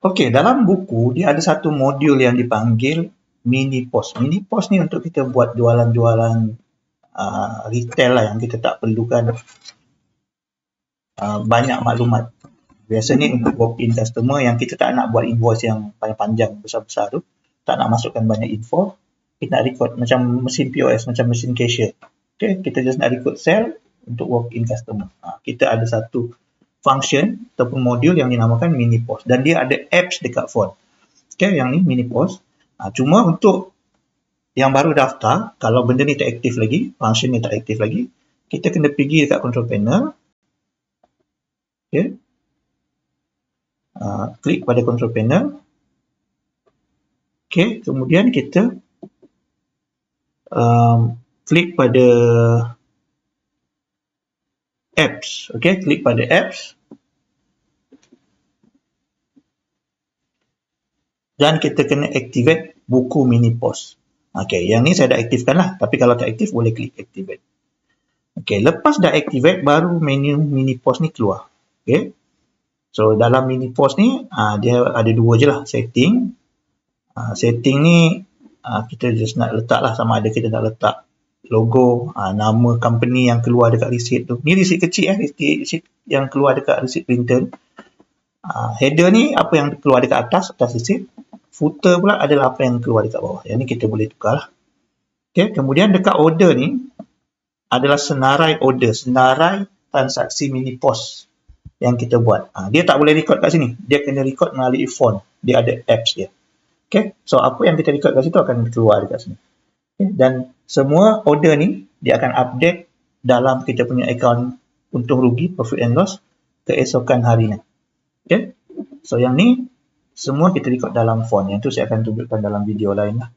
Okey, dalam buku dia ada satu modul yang dipanggil mini post. Mini post ni untuk kita buat jualan-jualan retail lah yang kita tak perlukan banyak maklumat. Biasanya untuk walk-in customer yang kita tak nak buat invoice yang panjang-panjang, besar-besar tu, tak nak masukkan banyak info, kita nak record macam mesin POS, macam mesin cashier. Okay, kita just nak record sell untuk walk-in customer. Kita ada satu function ataupun modul yang dinamakan mini post dan dia ada apps dekat phone. Okay, yang ni mini post. Cuma untuk yang baru daftar, kalau benda ni tak aktif lagi, function ni tak aktif lagi, kita kena pergi dekat control panel. Okay. Klik pada control panel. Okay, kemudian kita klik pada apps. Okay, klik pada apps. Dan kita kena activate buku mini post. Okay, yang ni saya dah aktifkan lah. Tapi kalau tak aktif, boleh klik activate. Okay, lepas dah activate, baru menu mini post ni keluar. Okay. So, dalam mini post ni, dia ada dua je lah, setting. Setting ni, kita just nak letak lah, sama ada kita nak letak logo, nama company yang keluar dekat receipt tu. Ni receipt kecil receipt yang keluar dekat receipt printer. Header ni, apa yang keluar dekat atas receipt. Footer pula adalah apa yang keluar dekat bawah. Yang ni kita boleh tukar lah. Okay, kemudian dekat order ni, adalah senarai order, senarai transaksi mini post yang kita buat. Dia tak boleh record kat sini. Dia kena record melalui phone. Dia ada apps dia. Okay. So, apa yang kita record kat situ akan keluar dekat sini. Okay. Dan semua order ni, dia akan update dalam kita punya account untung rugi, profit and loss, keesokan harinya. Okay. So, yang ni, semua kita record dalam phone. Yang tu saya akan tunjukkan dalam video lain lah.